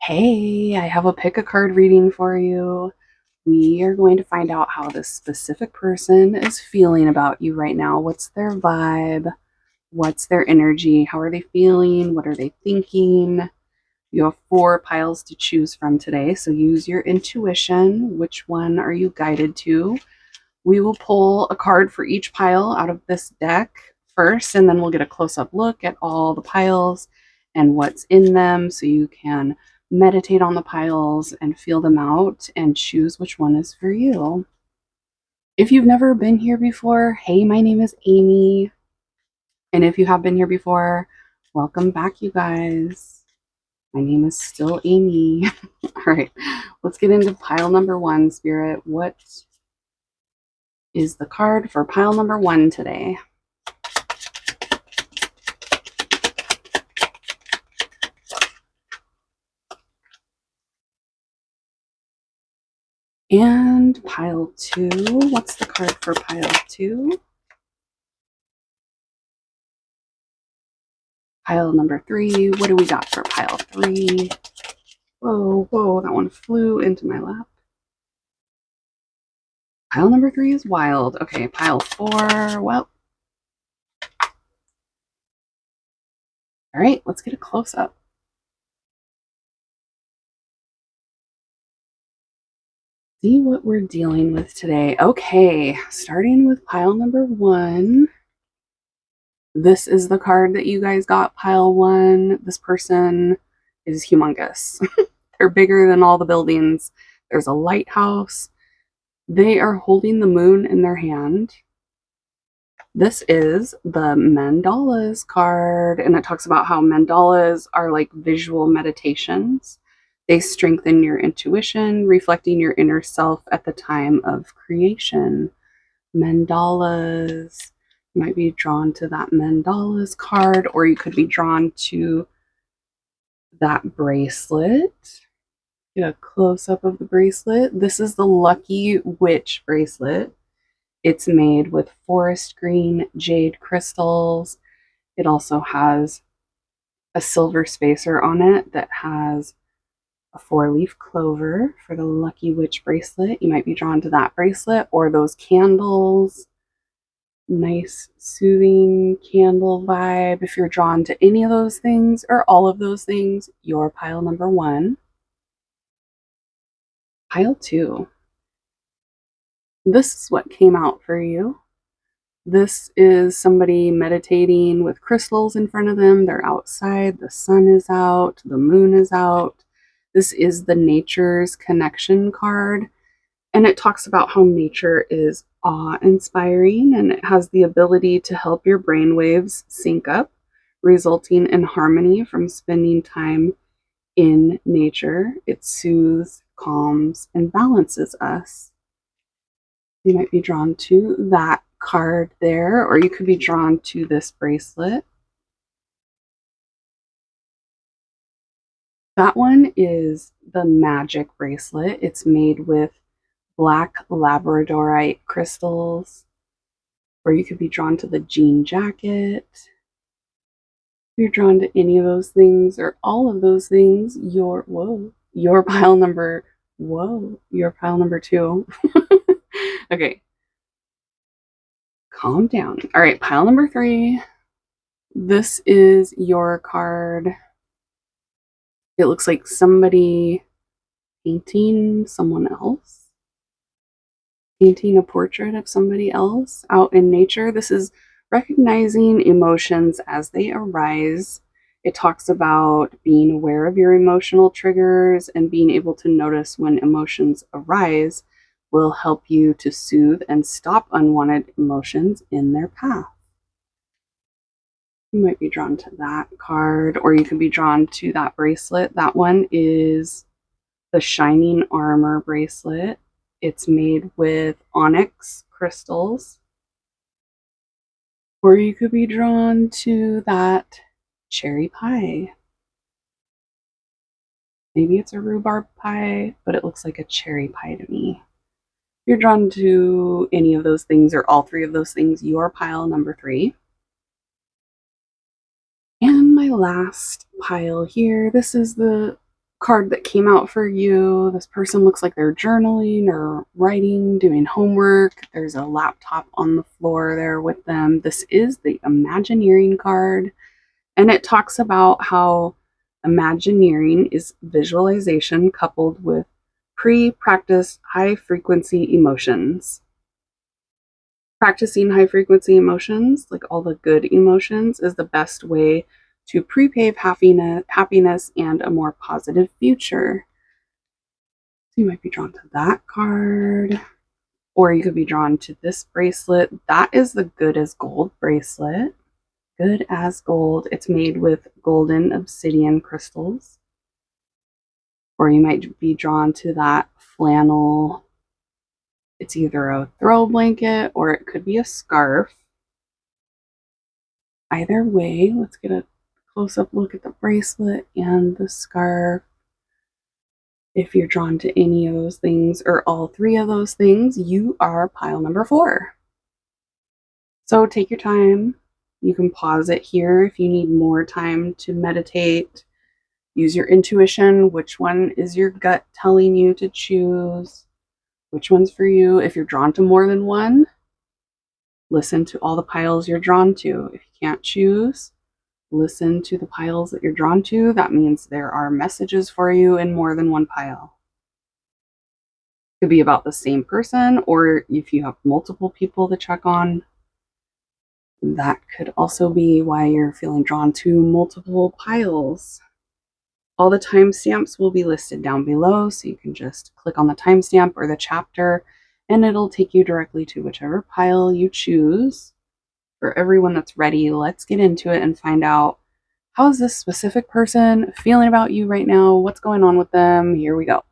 Hey, I have a pick a card reading for you. We are going to find out how this specific person is feeling about you right now. What's their vibe? What's their energy? How are they feeling? What are they thinking? You have 4 piles to choose from today, so use your intuition. Which one are you guided to? We will pull a card for each pile out of this deck first, and then we'll get a close-up look at all the piles and what's in them so you can meditate on the piles and feel them out and choose which one is for you. If you've never been here before, hey, my name is Amy. And if you have been here before, welcome back, you guys. My name is still Amy. All right, let's get into pile number 1, Spirit. What is the card for pile number 1 today? And pile 2, what's the card for pile 2? Pile number 3, what do we got for pile 3? Whoa, that one flew into my lap. Pile number 3 is wild. Okay, pile 4, well. All right, let's get a close-up. See what we're dealing with today. Okay, starting with pile number 1. This is the card that you guys got, pile 1. This person is humongous. They're bigger than all the buildings. There's a lighthouse. They are holding the moon in their hand. This is the mandalas card, and it talks about how mandalas are like visual meditations. They strengthen your intuition, reflecting your inner self at the time of creation. Mandalas, you might be drawn to that mandalas card, or you could be drawn to that bracelet. Get a close-up of the bracelet. This is the Lucky Witch bracelet. It's made with forest green jade crystals. It also has a silver spacer on it that has a 4-leaf clover for the Lucky Witch bracelet. You might be drawn to that bracelet or those candles. Nice, soothing candle vibe. If you're drawn to any of those things or all of those things, you're pile number 1. Pile 2. This is what came out for you. This is somebody meditating with crystals in front of them. They're outside. The sun is out. The moon is out. This is the Nature's Connection card. And it talks about how nature is awe-inspiring and it has the ability to help your brainwaves sync up, resulting in harmony from spending time in nature. It soothes, calms, and balances us. You might be drawn to that card there, or you could be drawn to this bracelet. That one is the magic bracelet. It's made with black labradorite crystals, or you could be drawn to the jean jacket. If you're drawn to any of those things or all of those things, you're pile number 2. Okay, calm down. All right, pile number 3. This is your card. It looks like somebody painting someone else, painting a portrait of somebody else out in nature. This is recognizing emotions as they arise. It talks about being aware of your emotional triggers and being able to notice when emotions arise will help you to soothe and stop unwanted emotions in their path. You might be drawn to that card, or you could be drawn to that bracelet. That one is the Shining Armor bracelet. It's made with onyx crystals. Or you could be drawn to that cherry pie. Maybe it's a rhubarb pie, but it looks like a cherry pie to me. If you're drawn to any of those things or all 3 of those things, you're pile number 3. And my last pile here, this is the card that came out for you. This person looks like they're journaling or writing, doing homework. There's a laptop on the floor there with them. This is the Imagineering card, and it talks about how Imagineering is visualization coupled with pre-practice high-frequency emotions. Practicing high-frequency emotions, like all the good emotions, is the best way to prepave happiness and a more positive future. So you might be drawn to that card, or you could be drawn to this bracelet. That is the Good as Gold bracelet. Good as Gold. It's made with golden obsidian crystals. Or you might be drawn to that flannel. It's either a throw blanket or it could be a scarf. Either way, let's get a close-up look at the bracelet and the scarf. If you're drawn to any of those things or all three of those things, you are pile number 4. So take your time. You can pause it here if you need more time to meditate. Use your intuition. Which one is your gut telling you to choose? Which one's for you? If you're drawn to more than one, listen to all the piles you're drawn to. If you can't choose, listen to the piles that you're drawn to. That means there are messages for you in more than one pile. It could be about the same person, or if you have multiple people to check on, that could also be why you're feeling drawn to multiple piles. All the timestamps will be listed down below, so you can just click on the timestamp or the chapter, and it'll take you directly to whichever pile you choose. For everyone that's ready, let's get into it and find out, how is this specific person feeling about you right now? What's going on with them? Here we go.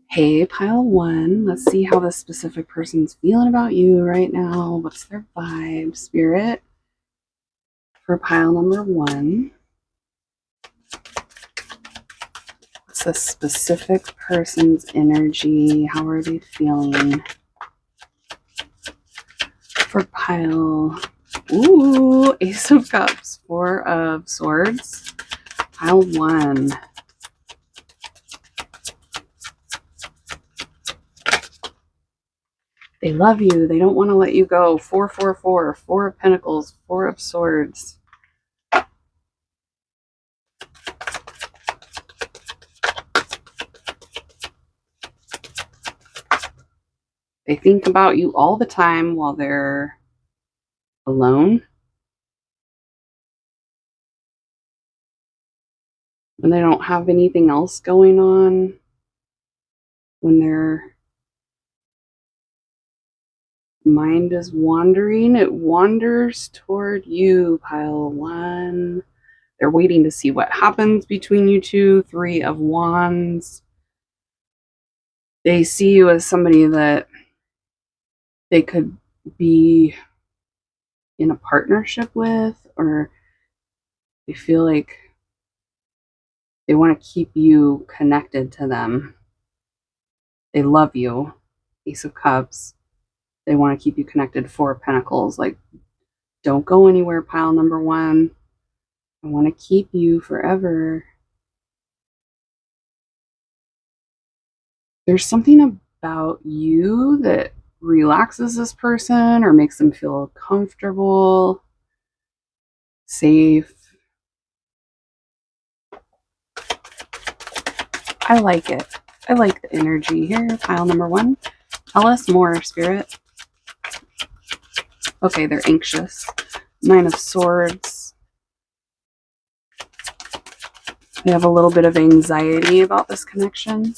Hey, pile 1. Let's see how this specific person's feeling about you right now. What's their vibe, spirit? For pile number 1. What's this specific person's energy? How are they feeling? For pile, ooh, Ace of Cups, 4 of Swords. Pile 1. They love you. They don't want to let you go. 4, 4, 4. 4 of Pentacles. 4 of Swords. They think about you all the time while they're alone. When they don't have anything else going on. When their mind is wandering, it wanders toward you, pile 1. They're waiting to see what happens between you two. 3 of Wands. They see you as somebody that they could be in a partnership with, or they feel like they want to keep you connected to them. They love you. Ace of Cups. They want to keep you connected. 4 of Pentacles. Like, don't go anywhere, pile number 1. I want to keep you forever. There's something about you that relaxes this person or makes them feel comfortable, safe. I like it. I like the energy here. Pile number 1. Tell us more, Spirit. Okay, they're anxious. 9 of Swords. They have a little bit of anxiety about this connection.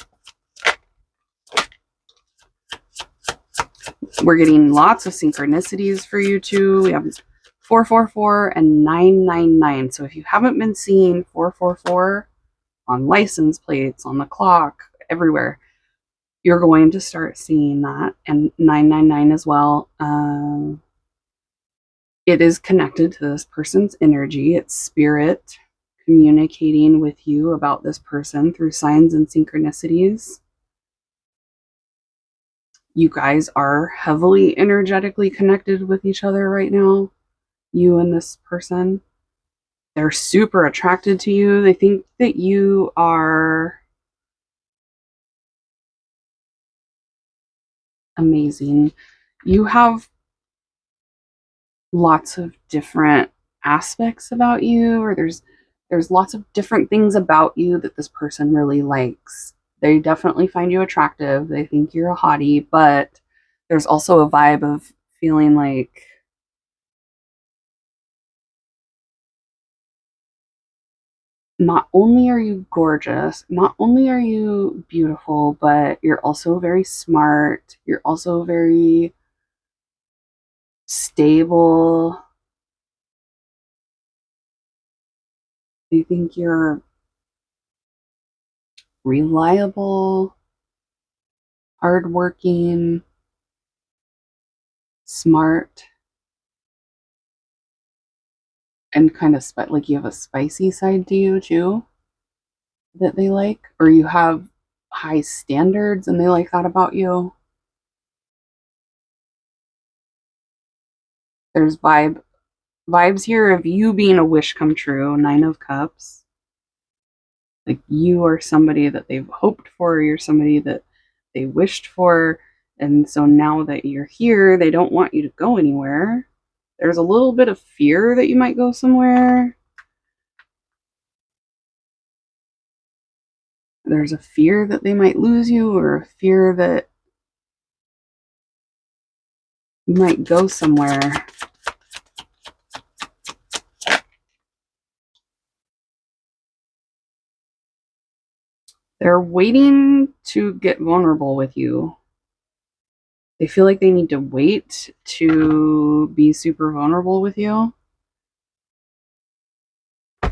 We're getting lots of synchronicities for you two. We have 444 and 999. So if you haven't been seeing 444 on license plates, on the clock, everywhere, you're going to start seeing that. And 999 as well. It is connected to this person's energy. It's spirit communicating with you about this person through signs and synchronicities. You guys are heavily energetically connected with each other right now, you and this person. They're super attracted to you. They think that you are amazing. You have lots of different aspects about you, or there's lots of different things about you that this person really likes. They definitely find you attractive. They think you're a hottie, but there's also a vibe of feeling like not only are you gorgeous, not only are you beautiful, but you're also very smart. You're also very stable. They think you're reliable, hardworking, smart, and kind of like you have a spicy side to you too that they like, or you have high standards and they like that about you. There's vibes here of you being a wish come true, 9 of Cups. Like you are somebody that they've hoped for, you're somebody that they wished for, and so now that you're here, they don't want you to go anywhere. There's a little bit of fear that you might go somewhere. There's a fear that they might lose you, or a fear that you might go somewhere. They're waiting to get vulnerable with you. They feel like they need to wait to be super vulnerable with you.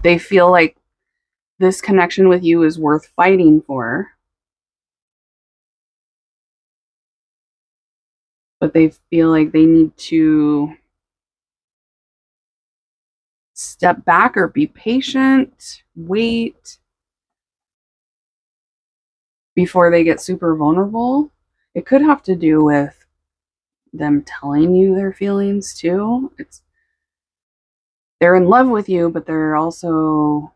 They feel like this connection with you is worth fighting for, but they feel like they need to step back or be patient, wait before they get super vulnerable. It could have to do with them telling you their feelings too. They're in love with you, but they're also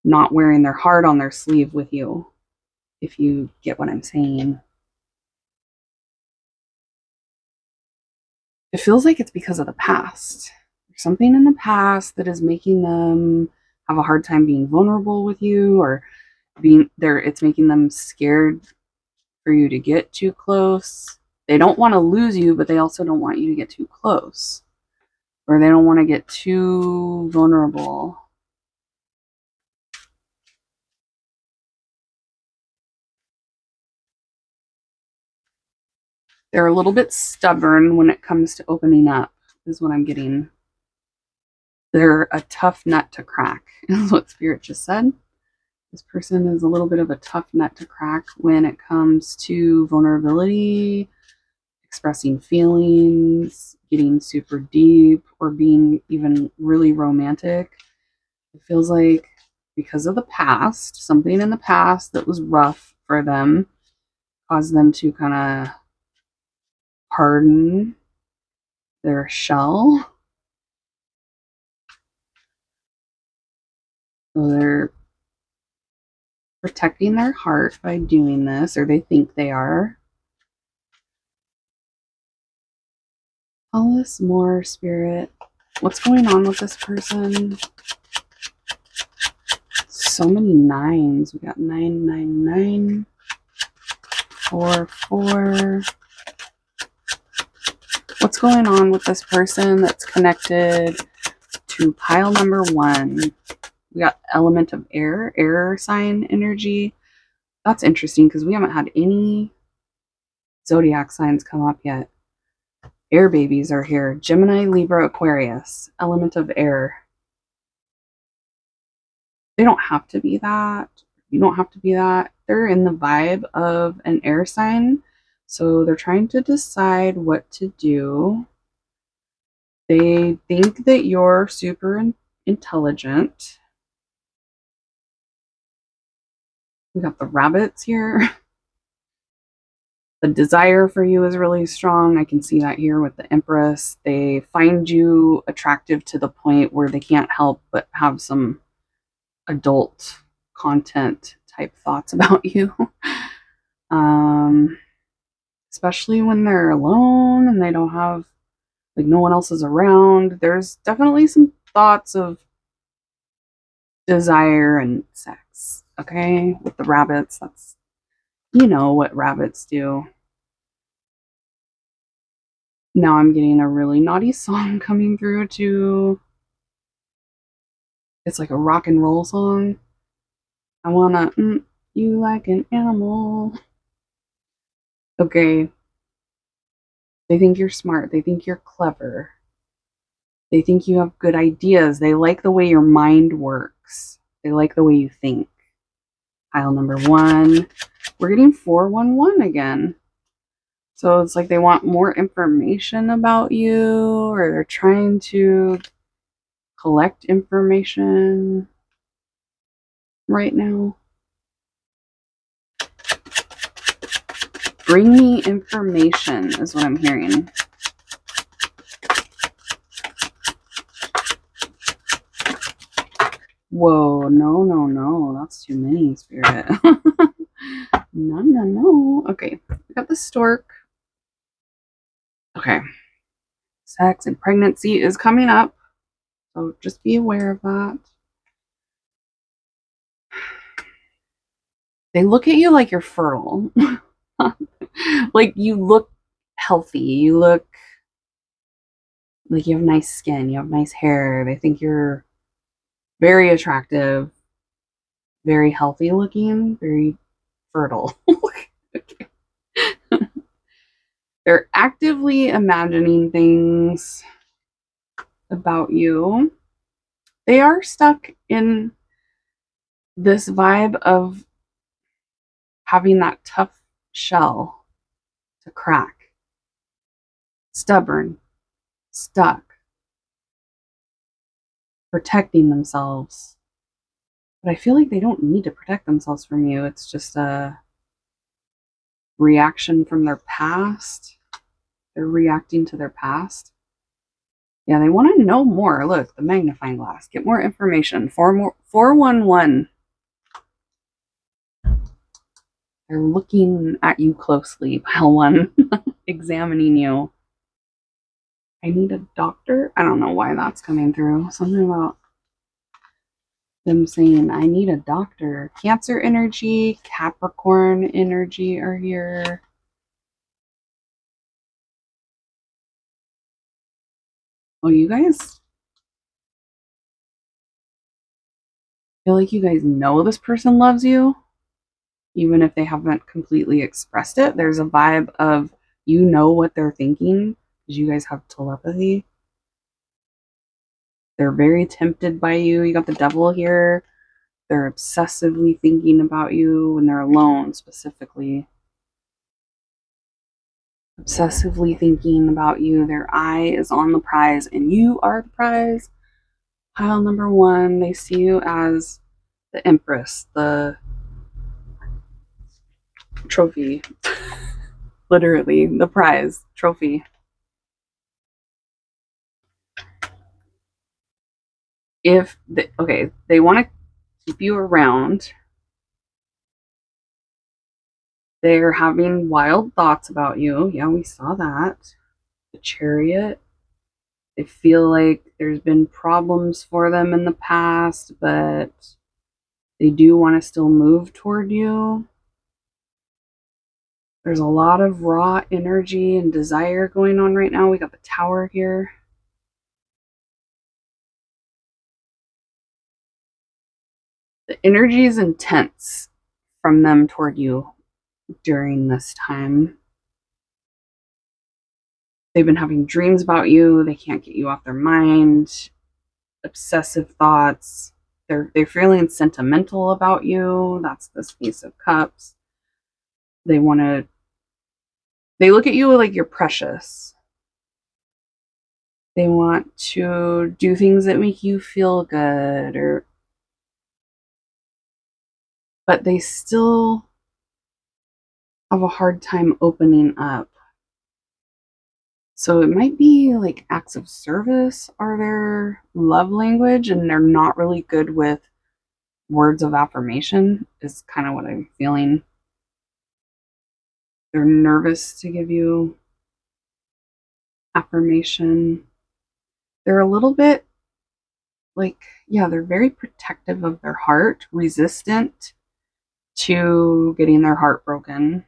not wearing their heart on their sleeve with you, if you get what I'm saying. It feels like it's because of the past. There's something in the past that is making them have a hard time being vulnerable with you, or being there, it's making them scared for you to get too close. They don't want to lose you, but they also don't want you to get too close, or they don't want to get too vulnerable. They're a little bit stubborn when it comes to opening up, is what I'm getting. They're a tough nut to crack, is what Spirit just said. This person is a little bit of a tough nut to crack when it comes to vulnerability, expressing feelings, getting super deep, or being even really romantic. It feels like because of the past, something in the past that was rough for them caused them to kind of harden their shell. So they're protecting their heart by doing this, or they think they are. Tell us more, Spirit. What's going on with this person? So many nines. We got 999, 44. What's going on with this person that's connected to pile number 1? We got element of air sign energy. That's interesting because we haven't had any zodiac signs come up yet. Air babies are here. Gemini, Libra, Aquarius. Element of air. They don't have to be that. You don't have to be that. They're in the vibe of an air sign. So they're trying to decide what to do. They think that you're super intelligent. We got the rabbits here. The desire for you is really strong. I can see that here with the Empress. They find you attractive to the point where they can't help but have some adult content type thoughts about you. um, Especially when they're alone and they don't have, like, no one else is around. There's definitely some thoughts of desire and sex. Okay, with the rabbits, that's, you know what rabbits do. Now I'm getting a really naughty song coming through too. It's like a rock and roll song. I wanna you like an animal. Okay. They think you're smart. They think you're clever. They think you have good ideas. They like the way your mind works. They like the way you think. Pile number 1. We're getting 411 again. So it's like they want more information about you, or they're trying to collect information right now. Bring me information is what I'm hearing. Whoa, no. That's too many, Spirit. No. Okay, we got the stork. Okay. Sex and pregnancy is coming up, so just be aware of that. They look at you like you're fertile. Like, you look healthy. You look like you have nice skin. You have nice hair. They think you're very attractive, very healthy looking, very fertile. Okay. They're actively imagining things about you. They are stuck in this vibe of having that tough shell to crack. Stubborn, stuck, protecting themselves. But I feel like they don't need to protect themselves from you. It's just a reaction from their past. They're reacting to their past. Yeah, they want to know more. Look, the magnifying glass. Get more information. 411. They're looking at you closely, pile 1. Examining you. I need a doctor. I don't know why that's coming through. Something about them saying, I need a doctor. Cancer energy, Capricorn energy are here. Oh, you guys feel like you guys know this person loves you, even if they haven't completely expressed it. There's a vibe of, you know what they're thinking because you guys have telepathy. They're very tempted by you. You got the devil here. They're obsessively thinking about you when they're alone, specifically. Obsessively thinking about you. Their eye is on the prize, and you are the prize. Pile number 1, they see you as the Empress, the trophy. Literally, the prize, trophy. If they want to keep you around. They're having wild thoughts about you. Yeah, we saw that. The Chariot. They feel like there's been problems for them in the past, but they do want to still move toward you. There's a lot of raw energy and desire going on right now. We got the Tower here. The energy is intense from them toward you during this time. They've been having dreams about you. They can't get you off their mind. Obsessive thoughts. They're feeling sentimental about you. That's this Ace of Cups. They look at you like you're precious. They want to do things that make you feel good, but they still have a hard time opening up. So it might be like acts of service are their love language, and they're not really good with words of affirmation, is kind of what I'm feeling. They're nervous to give you affirmation. They're a little bit like, yeah, they're very protective of their heart, resistant to getting their heart broken.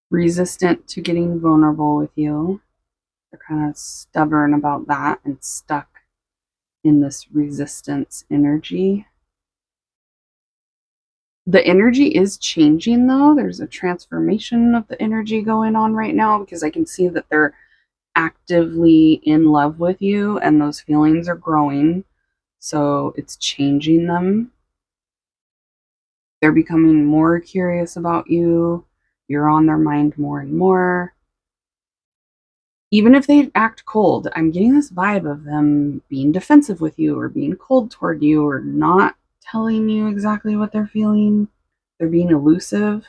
Resistant to getting vulnerable with you. They're kind of stubborn about that and stuck in this resistance energy. The energy is changing though. There's a transformation of the energy going on right now because I can see that they're actively in love with you and those feelings are growing. So it's changing them. They're becoming more curious about you. You're on their mind more and more. Even if they act cold, I'm getting this vibe of them being defensive with you or being cold toward you or not telling you exactly what they're feeling. They're being elusive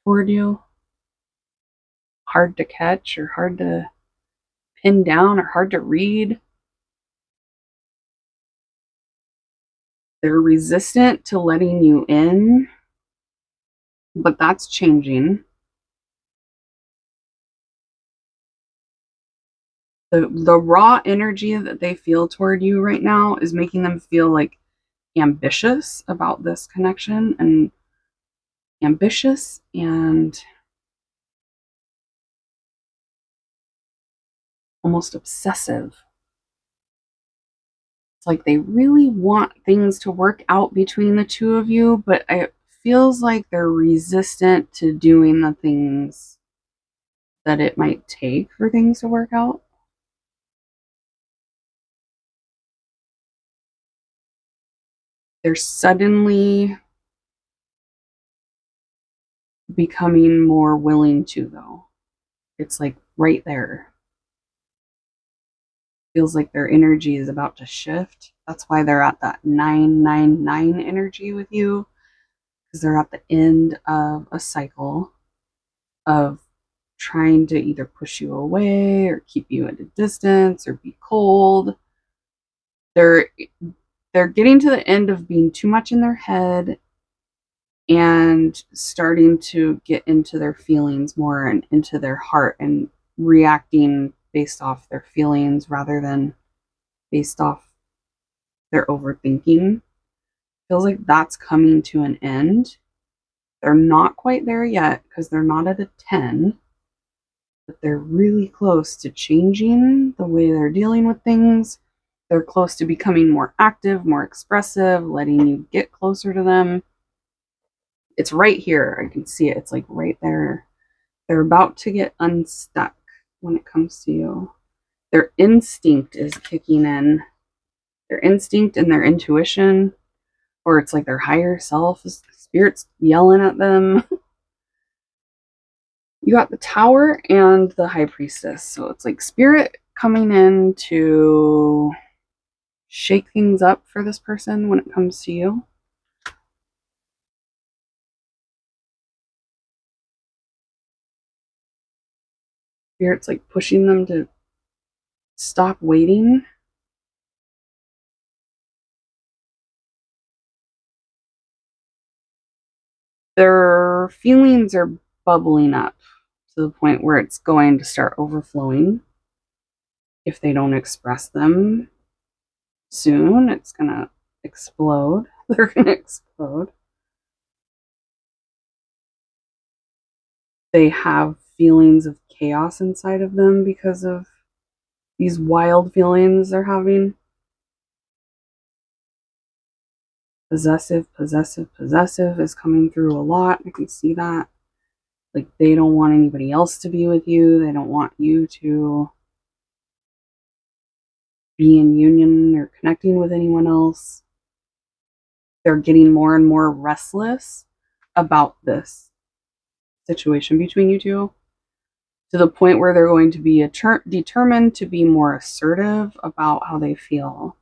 toward you, hard to catch or hard to pin down or hard to read. They're resistant to letting you in, but that's changing. The raw energy that they feel toward you right now is making them feel like ambitious about this connection and ambitious and almost obsessive. It's like they really want things to work out between the two of you, but it feels like they're resistant to doing the things that it might take for things to work out. They're suddenly becoming more willing to, though. It's like right there. Feels like their energy is about to shift. That's why they're at that 999 energy with you, because they're at the end of a cycle of trying to either push you away or keep you at a distance or be cold. They're they're getting to the end of being too much in their head and starting to get into their feelings more and into their heart and reacting based off their feelings rather than based off their overthinking. Feels like that's coming to an end. They're not quite there yet because they're not at a 10, but they're really close to changing the way they're dealing with things. They're close to becoming more active, more expressive, letting you get closer to them. It's right here. I can see it. It's like right there. They're about to get unstuck when it comes to you. Their instinct is kicking in. Their instinct and their intuition, or it's like their higher self, spirit's yelling at them. You got the Tower and the High Priestess. So it's like spirit coming in to shake things up for this person when it comes to you. Spirit's like pushing them to stop waiting. Their feelings are bubbling up to the point where it's going to start overflowing. If they don't express them soon, it's going to explode. They're going to explode. They have feelings of chaos inside of them because of these wild feelings they're having. Possessive, possessive, possessive is coming through a lot. I can see that. Like they don't want anybody else to be with you. They don't want you to be in union or connecting with anyone else. They're getting more and more restless about this situation between you two, to the point where they're going to be determined to be more assertive about how they feel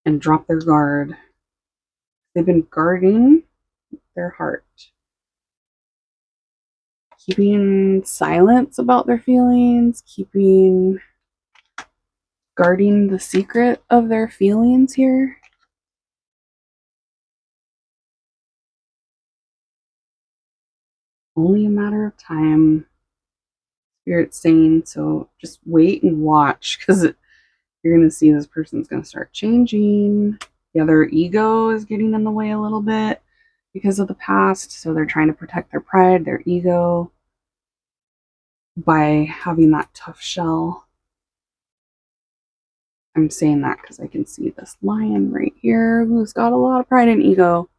and drop their guard. They've been guarding their heart, keeping silence about their feelings, guarding the secret of their feelings here. Only a matter of time, Spirit's saying, so just wait and watch, because you're going to see this person's going to start changing. Yeah, their ego is getting in the way a little bit because of the past, so they're trying to protect their pride, their ego, by having that tough shell. I'm saying that because I can see this lion right here who's got a lot of pride and ego.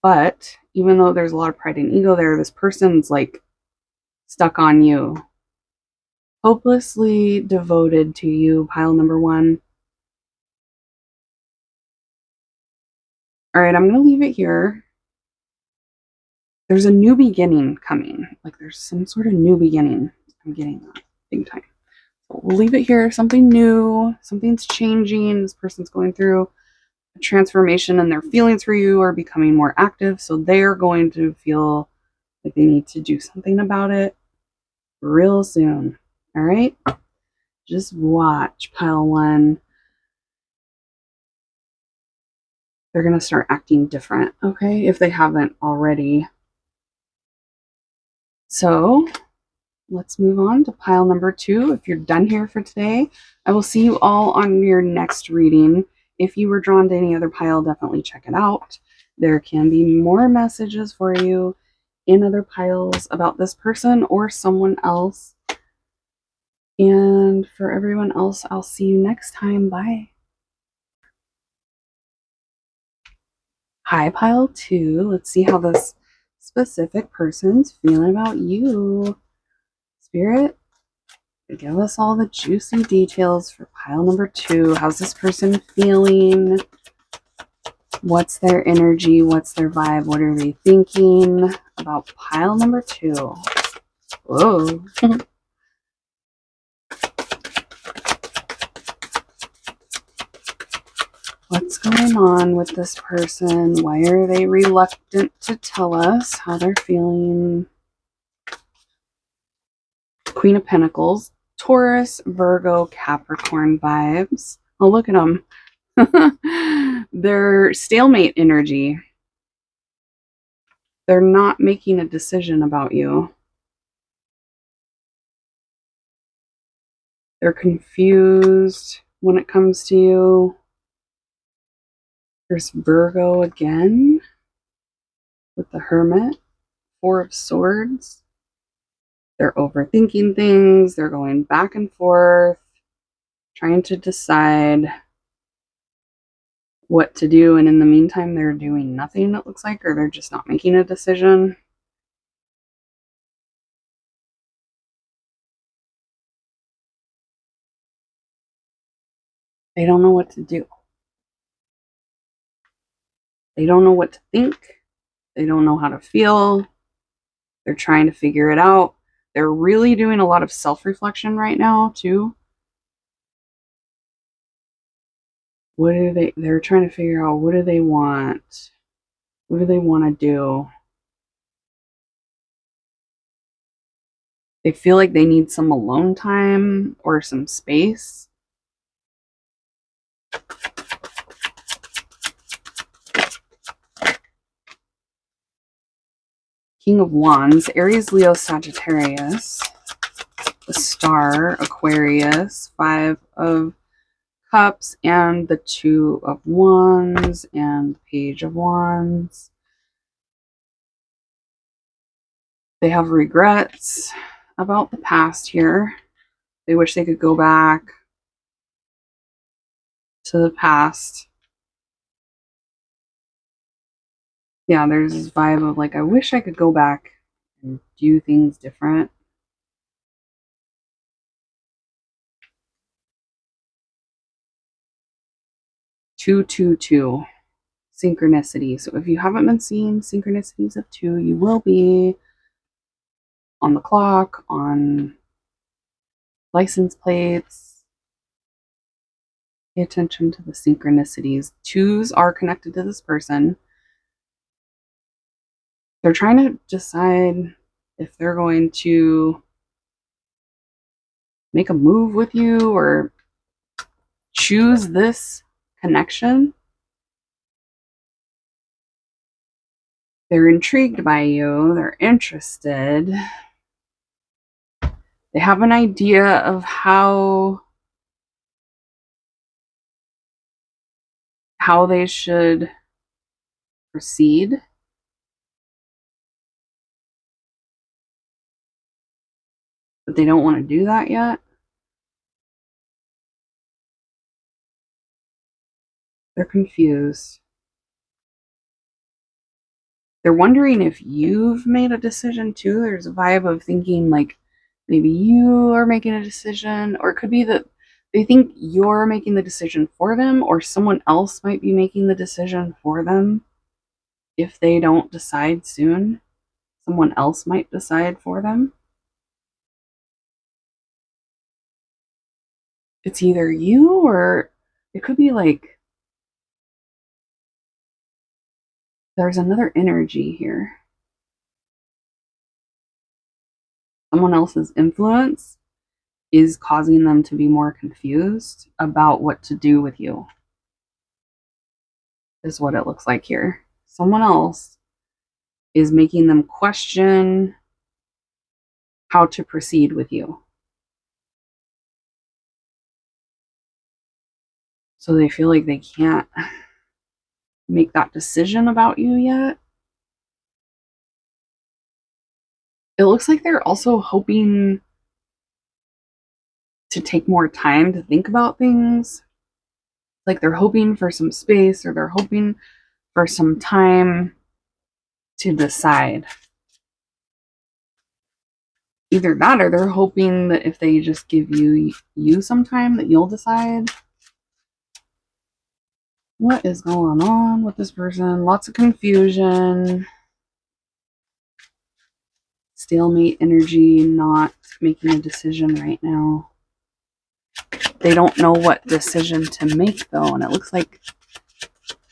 But even though there's a lot of pride and ego there, this person's like stuck on you, hopelessly devoted to you, pile number one. All right, I'm going to leave it here. There's a new beginning coming. Like there's some sort of new beginning. I'm getting that big time. So we'll leave it here. Something new, something's changing. This person's going through a transformation and their feelings for you are becoming more active. So they're going to feel like they need to do something about it real soon. All right? Just watch, pile one. They're going to start acting different, okay? If they haven't already. So let's move on to pile number two. If you're done here for today, I will see you all on your next reading. If you were drawn to any other pile, definitely check it out. There can be more messages for you in other piles about this person or someone else. And for everyone else, I'll see you next time. Bye. Hi, pile two. Let's see how this specific person's feeling about you. Spirit, give us all the juicy details for pile number two. How's this person feeling? What's their energy? What's their vibe? What are they thinking about pile number two? Whoa. What's going on with this person? Why are they reluctant to tell us how they're feeling? Queen of Pentacles, Taurus, Virgo, Capricorn vibes. Oh, look at them. They're stalemate energy. They're not making a decision about you. They're confused when it comes to you. There's Virgo again with the Hermit, Four of Swords. They're overthinking things. They're going back and forth, trying to decide what to do. And in the meantime, they're doing nothing, it looks like, or they're just not making a decision. They don't know what to do. They don't know what to think. They don't know how to feel. They're trying to figure it out. They're really doing a lot of self-reflection right now, too. They're trying to figure out, what do they want? What do they want to do? They feel like they need some alone time or some space. King of Wands, Aries, Leo, Sagittarius, the Star, Aquarius, Five of Cups, and the Two of Wands, and the Page of Wands. They have regrets about the past here. They wish they could go back to the past. Yeah, there's this vibe of like, I wish I could go back and do things different. Two, two, two. Synchronicity. So if you haven't been seeing synchronicities of two, you will be on the clock, on license plates, Pay attention to the synchronicities. Twos are connected to this person. They're trying to decide if they're going to make a move with you or choose this connection. They're intrigued by you. They're interested. They have an idea of how they should proceed. But they don't want to do that yet. They're confused. They're wondering if you've made a decision too. There's a vibe of thinking like maybe you are making a decision, or it could be that they think you're making the decision for them, or someone else might be making the decision for them. If they don't decide soon, someone else might decide for them. It's either you or it could be like there's another energy here. Someone else's influence is causing them to be more confused about what to do with you, is what it looks like here. Someone else is making them question how to proceed with you. So they feel like they can't make that decision about you yet. It looks like they're also hoping to take more time to think about things. Like they're hoping for some space or they're hoping for some time to decide. Either that or they're hoping that if they just give you some time that you'll decide. What is going on with this person? Lots of confusion. Stalemate energy, not making a decision right now. They don't know what decision to make though, and it looks like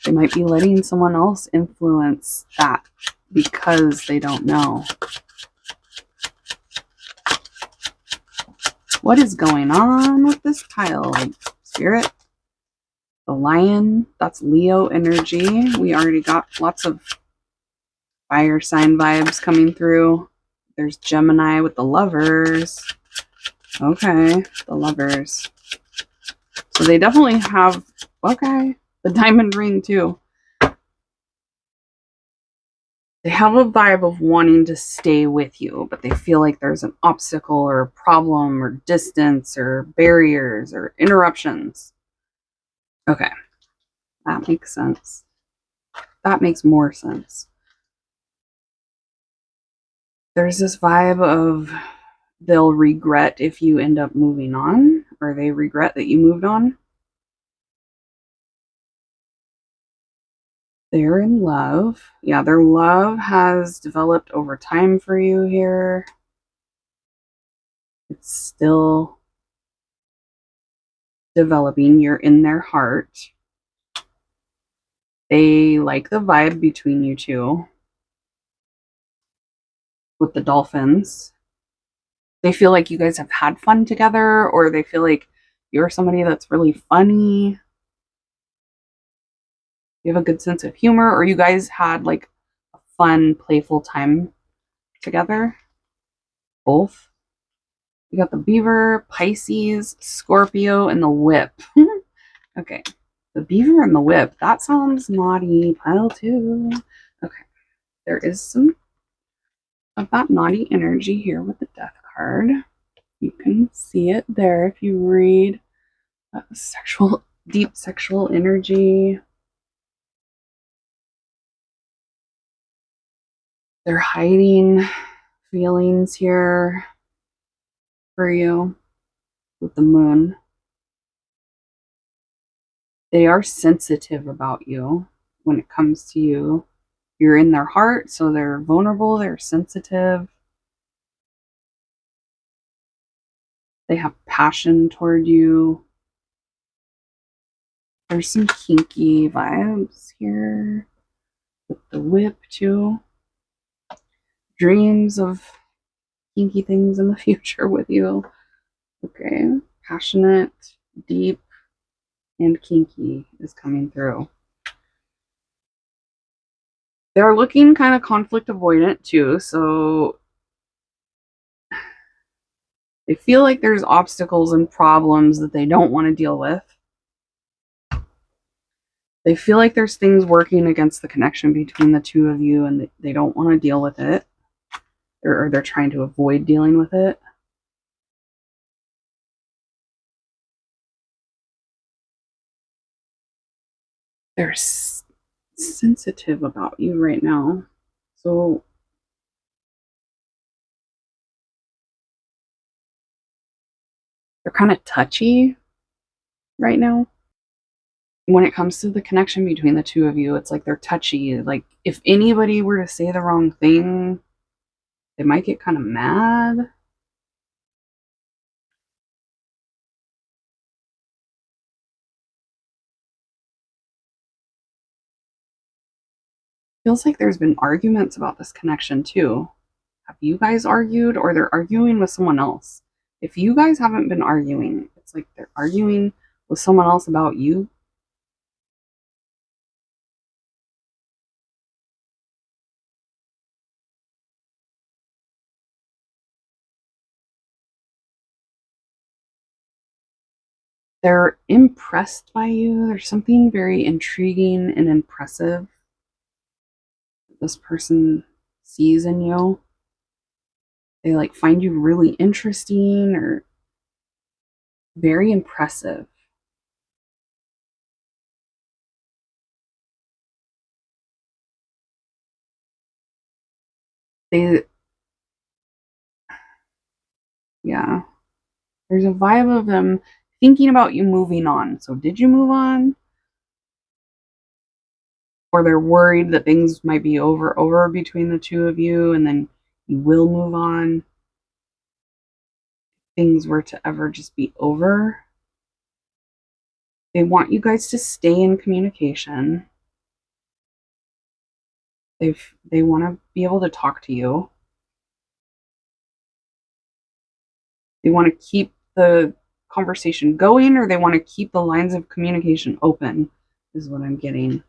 they might be letting someone else influence that because they don't know. What is going on with this pile? Like, Spirit, the Lion, that's Leo energy. We already got lots of fire sign vibes coming through. There's Gemini with the Lovers. Okay, the Lovers. So they definitely have, okay, the diamond ring too. They have a vibe of wanting to stay with you, but they feel like there's an obstacle or a problem or distance or barriers or interruptions. Okay, that makes sense. That makes more sense. There's this vibe of they'll regret if you end up moving on, or they regret that you moved on. They're in love. Yeah, their love has developed over time for you here. It's still developing. You're in their heart. They like the vibe between you two with the dolphins. They feel like you guys have had fun together, or they feel like you're somebody that's really funny. You have a good sense of humor, or you guys had like a fun, playful time together. Both. You got the beaver, Pisces, Scorpio, and the whip. Okay. The beaver and the whip. That sounds naughty. Pile two. Okay. There is some of that naughty energy here with the death card. You can see it there if you read sexual, deep sexual energy. They're hiding feelings here for you with the moon. They are sensitive about you when it comes to you. You're in their heart, so they're vulnerable, they're sensitive. They have passion toward you. There's some kinky vibes here with the whip too. Dreams of kinky things in the future with you. Okay. Passionate, deep, and kinky is coming through. They're looking kind of conflict avoidant too, so they feel like there's obstacles and problems that they don't want to deal with. They feel like there's things working against the connection between the two of you and they don't want to deal with it. Or they're trying to avoid dealing with it. They're sensitive about you right now. So they're kind of touchy right now. When it comes to the connection between the two of you, it's like they're touchy. Like if anybody were to say the wrong thing, they might get kind of mad. Feels like there's been arguments about this connection too. Have you guys argued or they're arguing with someone else? If you guys haven't been arguing, it's like they're arguing with someone else about you. They're impressed by you. There's something very intriguing and impressive this person sees in you. They like find you really interesting or very impressive. They, yeah, there's a vibe of them thinking about you moving on. So, did you move on? Or they're worried that things might be over between the two of you and then you will move on. Things were to ever just be over. They want you guys to stay in communication. They want to be able to talk to you. They want to keep the conversation going or they want to keep the lines of communication open, is what I'm getting.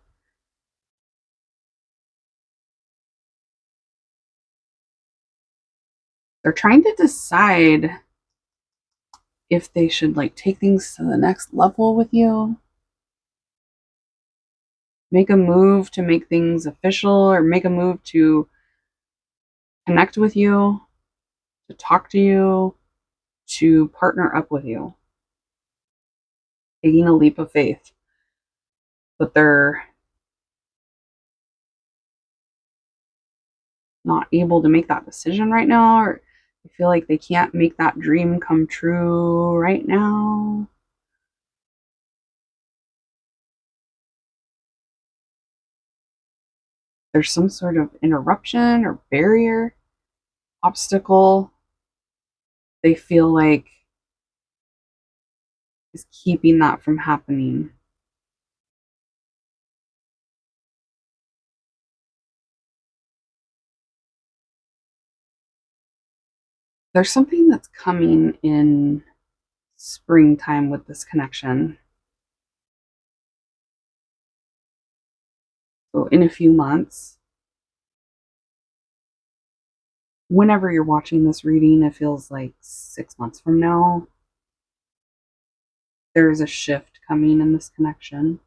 They're trying to decide if they should like take things to the next level with you, make a move to make things official or make a move to connect with you, to talk to you, to partner up with you. Taking a leap of faith. But they're not able to make that decision right now, or they feel like they can't make that dream come true right now. There's some sort of interruption or barrier, obstacle they feel like is keeping that from happening. There's something that's coming in springtime with this connection. So, in a few months, whenever you're watching this reading, it feels like 6 months from now, there's a shift coming in this connection.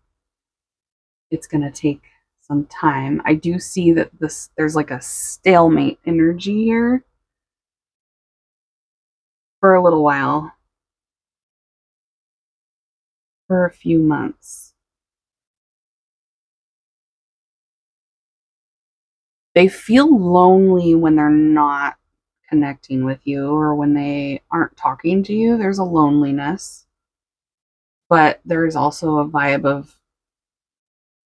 It's going to take some time. I do see that there's like a stalemate energy here for a little while, for a few months. They feel lonely when they're not connecting with you or when they aren't talking to you. There's a loneliness, but there's also a vibe of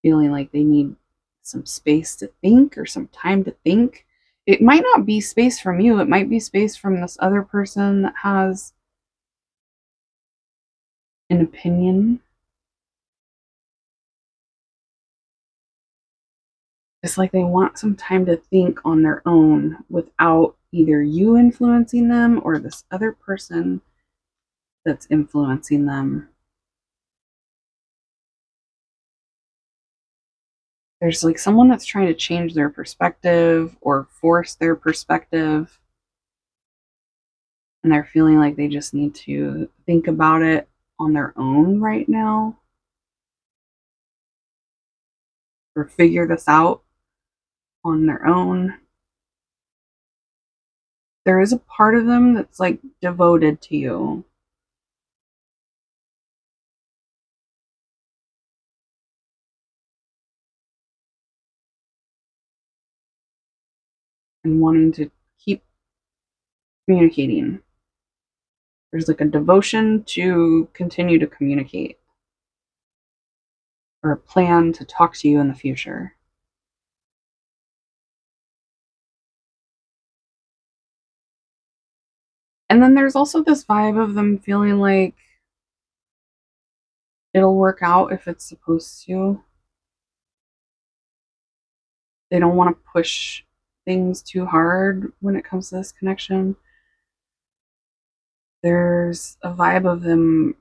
feeling like they need some space to think or some time to think. It might not be space from you, it might be space from this other person that has an opinion It's like they want some time to think on their own without either you influencing them or this other person that's influencing them. There's like someone that's trying to change their perspective or force their perspective, and they're feeling like they just need to think about it on their own right now or figure this out on their own. There is a part of them that's like devoted to you. And wanting to keep communicating. There's like a devotion to continue to communicate or a plan to talk to you in the future. And then there's also this vibe of them feeling like it'll work out if it's supposed to. They don't want to push things too hard when it comes to this connection. There's a vibe of them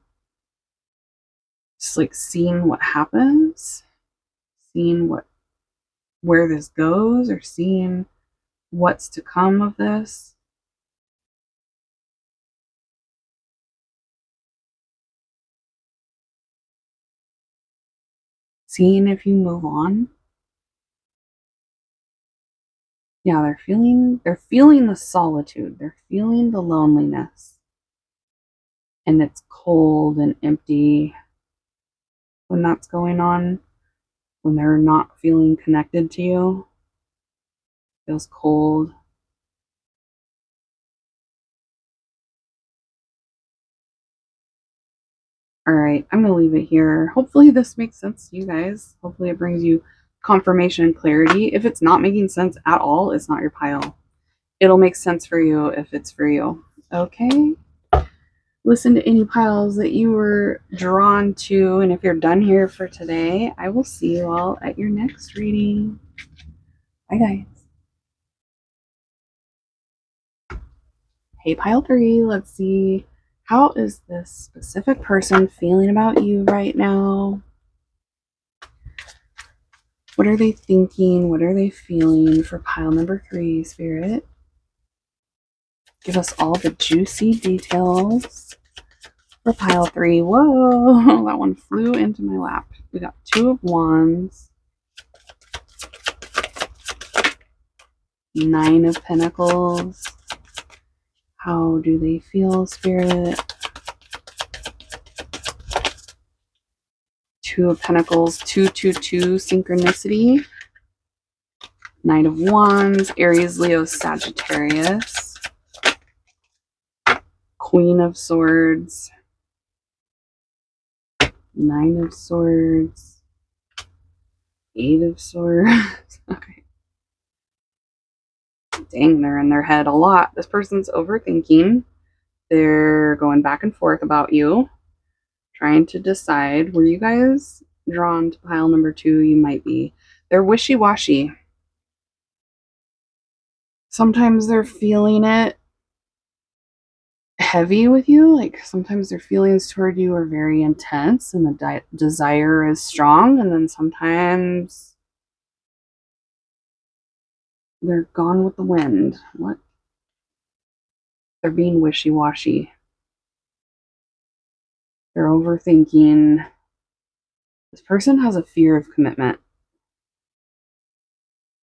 just like seeing what happens, seeing where this goes, or seeing what's to come of this. Seeing if you move on. Yeah, they're feeling the solitude. They're feeling the loneliness. And it's cold and empty when that's going on, when they're not feeling connected to you. It feels cold. All right, I'm going to leave it here. Hopefully, this makes sense to you guys. Hopefully, it brings you confirmation and clarity. If it's not making sense at all, it's not your pile. It'll make sense for you if it's for you. Okay? Listen to any piles that you were drawn to. And if you're done here for today, I will see you all at your next reading. Bye, guys. Hey, pile 3, let's see. How is this specific person feeling about you right now? What are they thinking? What are they feeling for pile number 3, Spirit? Give us all the juicy details for pile 3. Whoa, that one flew into my lap. We got 2 of Wands, 9 of Pentacles. How do they feel, Spirit? 2 of Pentacles, 222 synchronicity. Knight of Wands, Aries, Leo, Sagittarius. Queen of Swords. 9 of Swords. 8 of Swords. Okay. Dang, they're in their head a lot. This person's overthinking. They're going back and forth about you, trying to decide. Were you guys drawn to pile number 2? You might be. They're wishy-washy. Sometimes they're feeling it heavy with you. Like sometimes their feelings toward you are very intense and the desire is strong. And then sometimes they're gone with the wind. What? They're being wishy-washy. They're overthinking. This person has a fear of commitment.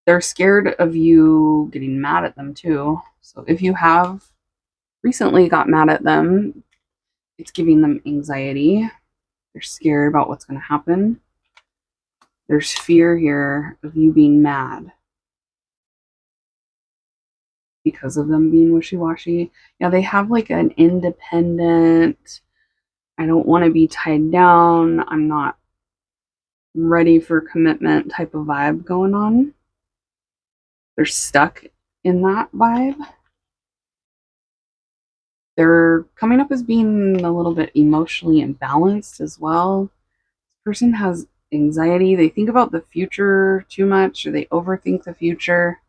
They're scared of you getting mad at them too. So if you have recently got mad at them, it's giving them anxiety. They're scared about what's going to happen. There's fear here of you being mad because of them being wishy-washy. Yeah, they have like an independent, I don't want to be tied down, I'm not ready for commitment type of vibe going on. They're stuck in that vibe. They're coming up as being a little bit emotionally imbalanced as well. This person has anxiety. They think about the future too much, or they overthink the future.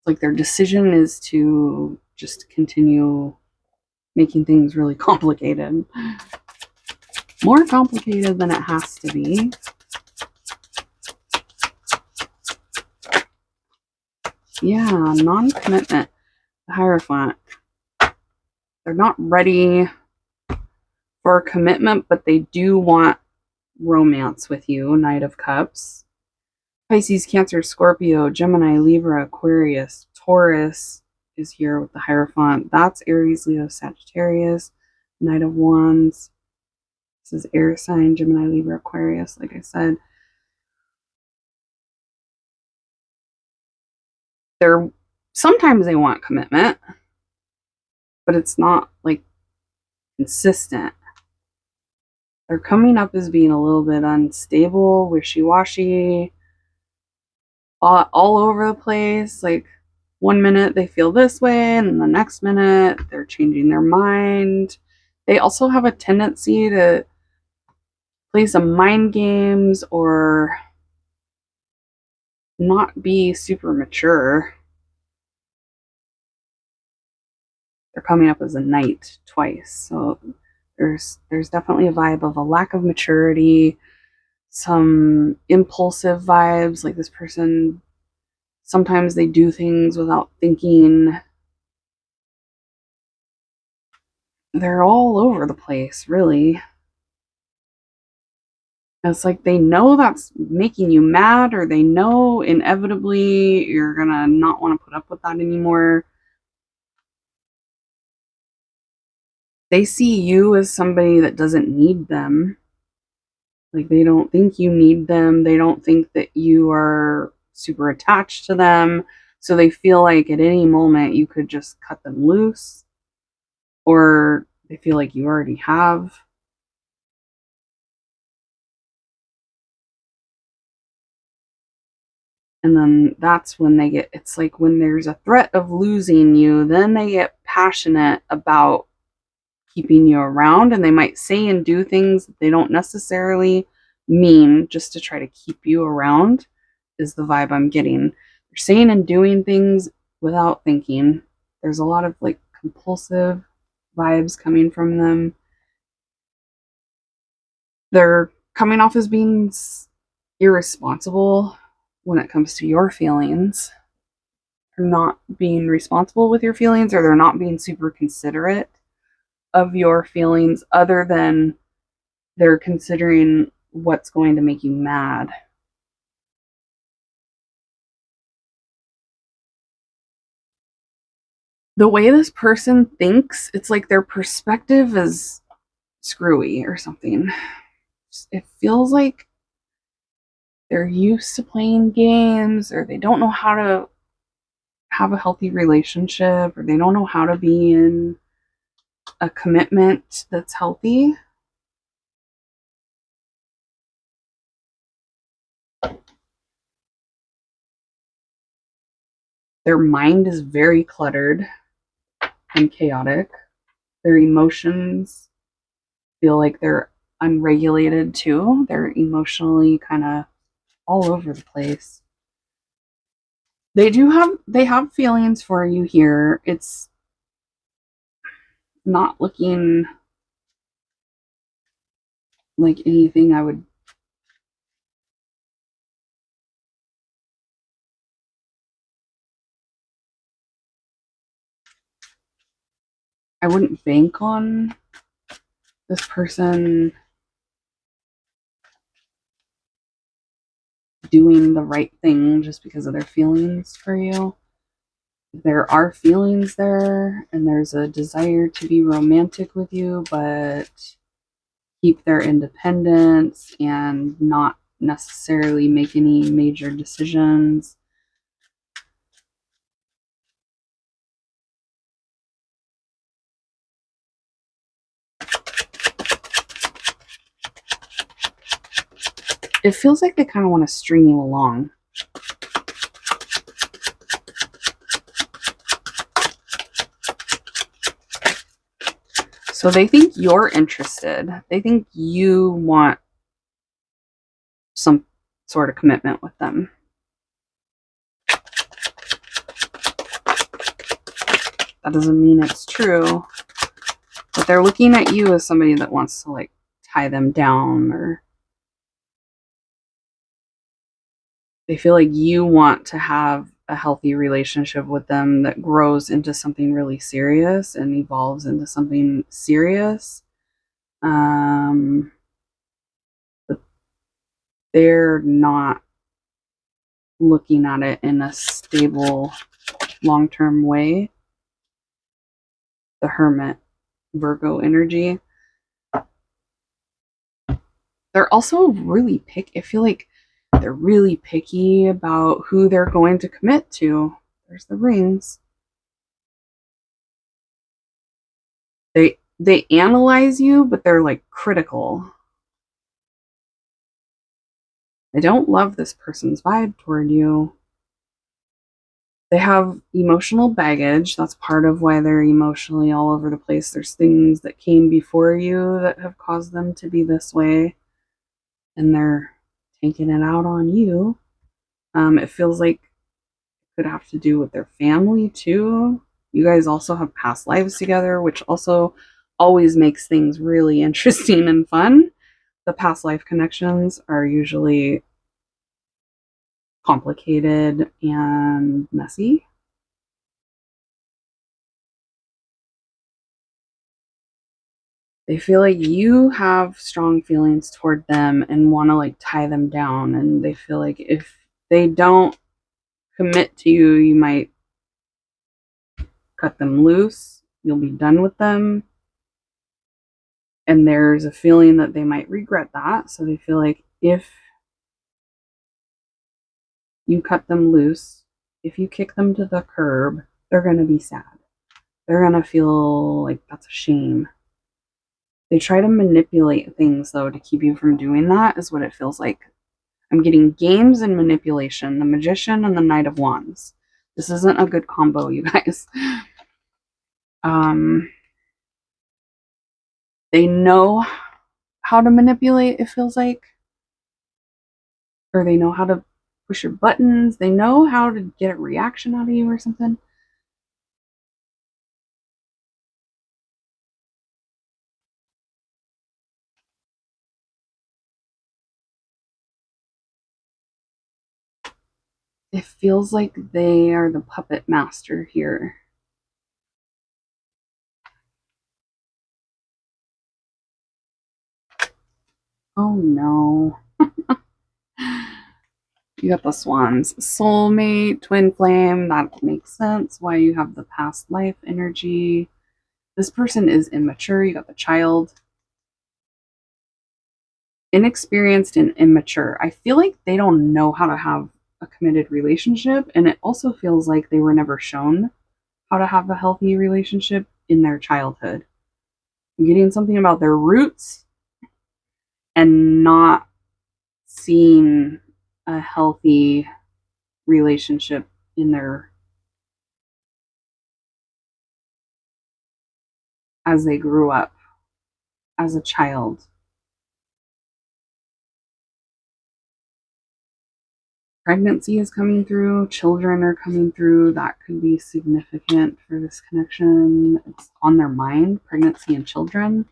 Like their decision is to just continue making things really complicated. More complicated than it has to be. Yeah, non-commitment. The Hierophant. They're not ready for a commitment, but they do want romance with you. Knight of Cups. Pisces, Cancer, Scorpio, Gemini, Libra, Aquarius, Taurus is here with the Hierophant. That's Aries, Leo, Sagittarius. Knight of Wands. This is air sign, Gemini, Libra, Aquarius, like I said. Sometimes they want commitment, but it's not like consistent. They're coming up as being a little bit unstable, wishy-washy, all over the place. Like one minute they feel this way, and the next minute they're changing their mind. They also have a tendency to play some mind games or not be super mature. They're coming up as a knight twice, so there's definitely a vibe of a lack of maturity, some impulsive vibes. Like this person, sometimes they do things without thinking. They're all over the place, really. It's like they know that's making you mad, or they know inevitably you're gonna not want to put up with that anymore. They see you as somebody that doesn't need them. Like they don't think you need them. They don't think that you are super attached to them. So they feel like at any moment you could just cut them loose, or they feel like you already have. And then that's when it's like when there's a threat of losing you, then they get passionate about keeping you around, and they might say and do things that they don't necessarily mean just to try to keep you around, is the vibe I'm getting. They're saying and doing things without thinking. There's a lot of like compulsive vibes coming from them. They're coming off as being irresponsible when it comes to your feelings. They're not being responsible with your feelings, or they're not being super considerate of your feelings, other than they're considering what's going to make you mad. The way this person thinks, it's like their perspective is screwy or something. It feels like they're used to playing games, or they don't know how to have a healthy relationship, or they don't know how to be in a commitment that's healthy. Their mind is very cluttered and chaotic. Their emotions feel like they're unregulated too. They're emotionally kind of all over the place. They have feelings for you here. It's not looking like anything I wouldn't bank on this person doing the right thing just because of their feelings for you. There are feelings there, and there's a desire to be romantic with you, but keep their independence and not necessarily make any major decisions. It feels like they kind of want to string you along. So they think you're interested. They think you want some sort of commitment with them. That doesn't mean it's true, but they're looking at you as somebody that wants to like tie them down, or they feel like you want to have a healthy relationship with them that grows into something really serious and evolves into something serious. But they're not looking at it in a stable, long-term way. The Hermit, Virgo energy. They're also really picky. I feel like they're really picky about who they're going to commit to. There's the rings. They analyze you, but they're like critical. They don't love this person's vibe toward you. They have emotional baggage. That's part of why they're emotionally all over the place. There's things that came before you that have caused them to be this way, and they're taking it out on you. It feels like it could have to do with their family too. You guys also have past lives together, which also always makes things really interesting and fun. The past life connections are usually complicated and messy. They feel like you have strong feelings toward them and want to like tie them down, and they feel like if they don't commit to you, you might cut them loose, you'll be done with them, and there's a feeling that they might regret that. So they feel like if you cut them loose, if you kick them to the curb, they're going to be sad. They're going to feel like that's a shame. They try to manipulate things, though, to keep you from doing that, is what it feels like. I'm getting games and manipulation, the Magician and the Knight of Wands. This isn't a good combo, you guys. They know how to manipulate, it feels like. Or they know how to push your buttons. They know how to get a reaction out of you or something. It feels like they are the puppet master here. Oh no. You got the swans. Soulmate, twin flame. That makes sense why you have the past life energy. This person is immature. You got the child. Inexperienced and immature. I feel like they don't know how to have a committed relationship, and it also feels like they were never shown how to have a healthy relationship in their childhood. I'm getting something about their roots and not seeing a healthy relationship in their as they grew up as a child. Pregnancy is coming through, children are coming through. That could be significant for this connection. It's on their mind, pregnancy and children.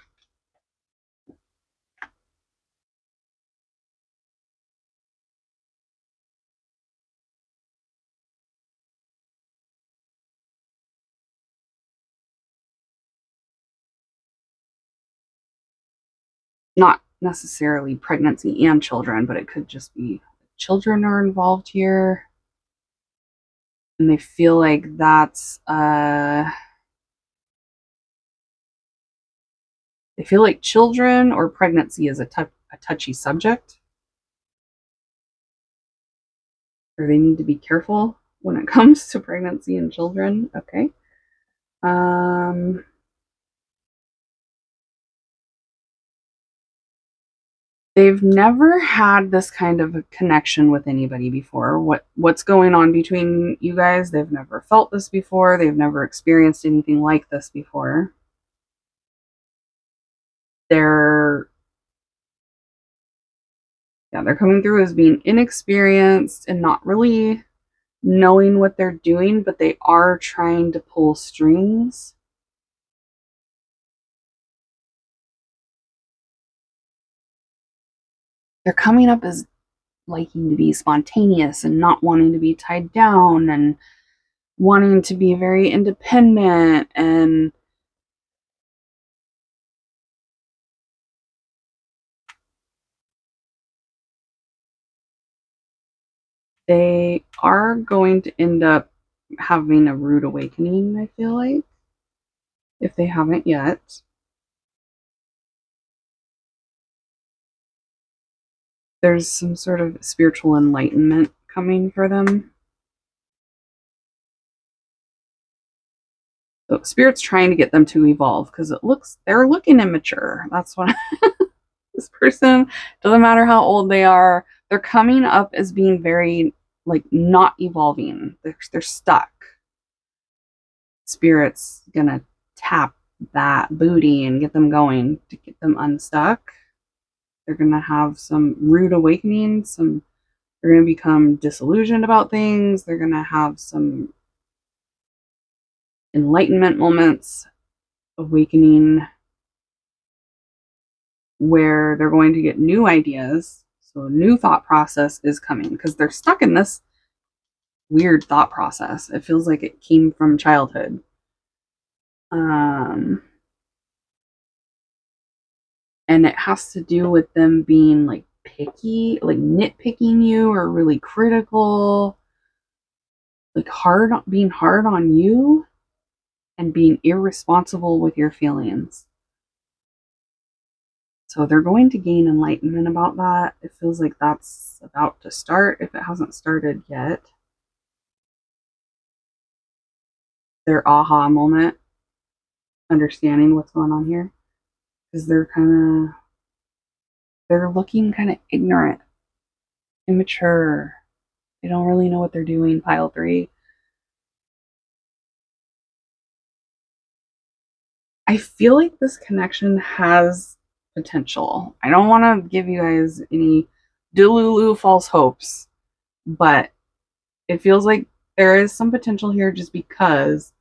Not necessarily pregnancy and children, but it could just be children are involved here. And they feel like that's they feel like children or pregnancy is a touchy subject, or they need to be careful when it comes to pregnancy and children. Okay. They've never had this kind of a connection with anybody before. What's going on between you guys? They've never felt this before. They've never experienced anything like this before. they're coming through as being inexperienced and not really knowing what they're doing, but they are trying to pull strings. They're coming up as liking to be spontaneous and not wanting to be tied down and wanting to be very independent, and they are going to end up having a rude awakening, I feel like, if they haven't yet. There's some sort of spiritual enlightenment coming for them. So Spirit's trying to get them to evolve because they're looking immature. That's what this person, doesn't matter how old they are, they're coming up as being very like not evolving. They're stuck. Spirit's gonna tap that booty and get them going to get them unstuck. They're gonna have some rude awakenings, they're gonna become disillusioned about things, they're gonna have some enlightenment moments, awakening, where they're going to get new ideas. So a new thought process is coming because they're stuck in this weird thought process. It feels like it came from childhood. And it has to do with them being like picky, like nitpicking you or really critical, like being hard on you and being irresponsible with your feelings. So they're going to gain enlightenment about that. It feels like that's about to start if it hasn't started yet. Their aha moment, understanding what's going on here, because they're looking kind of ignorant, immature. They don't really know what they're doing. Pile 3. I feel like this connection has potential. I don't want to give you guys any delulu false hopes, but it feels like there is some potential here just because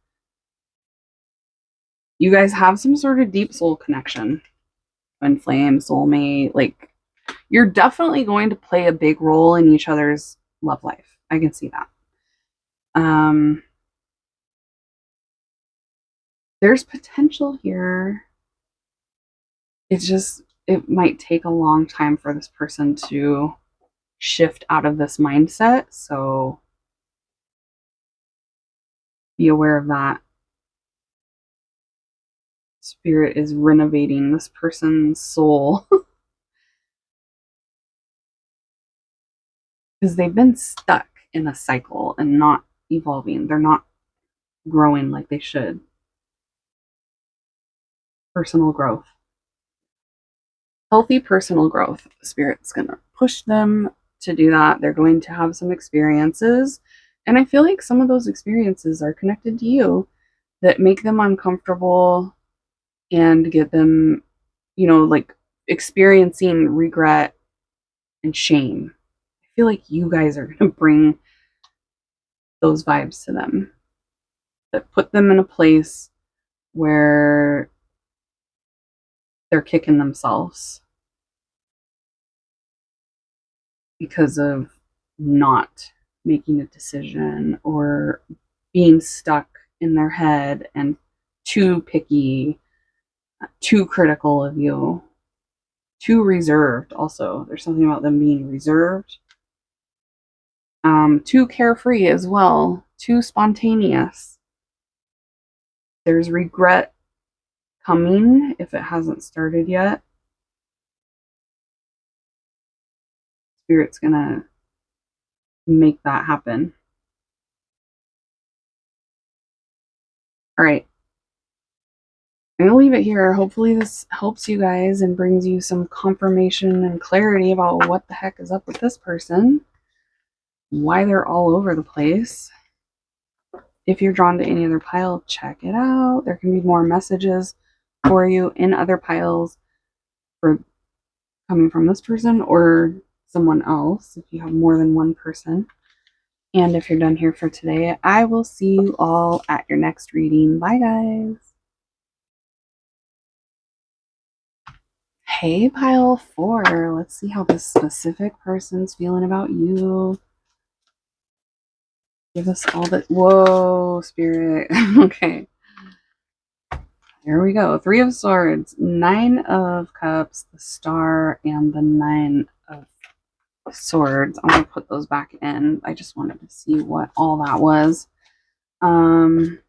you guys have some sort of deep soul connection. Twin flame, soulmate, like you're definitely going to play a big role in each other's love life. I can see that. There's potential here. It might take a long time for this person to shift out of this mindset. So be aware of that. Spirit is renovating this person's soul because they've been stuck in a cycle and not evolving. They're not growing like they should. Personal growth. Healthy personal growth. Spirit's going to push them to do that. They're going to have some experiences. And I feel like some of those experiences are connected to you that make them uncomfortable and get them, like experiencing regret and shame. I feel like you guys are going to bring those vibes to them that put them in a place where they're kicking themselves because of not making a decision or being stuck in their head and too picky, too critical of you, too reserved. Also, there's something about them being reserved, too carefree as well, too spontaneous. There's regret coming if it hasn't started yet. Spirit's gonna make that happen. All right. I'm going to leave it here. Hopefully this helps you guys and brings you some confirmation and clarity about what the heck is up with this person, why they're all over the place. If you're drawn to any other pile, check it out. There can be more messages for you in other piles. for coming from this person or someone else if you have more than one person. And if you're done here for today, I will see you all at your next reading. Bye, guys. Hey, pile 4. Let's see how this specific person's feeling about you. Give us all the... Whoa, Spirit. Okay. Here we go. 3 of Swords, 9 of Cups, the Star, and the 9 of Swords. I'm going to put those back in. I just wanted to see what all that was. They're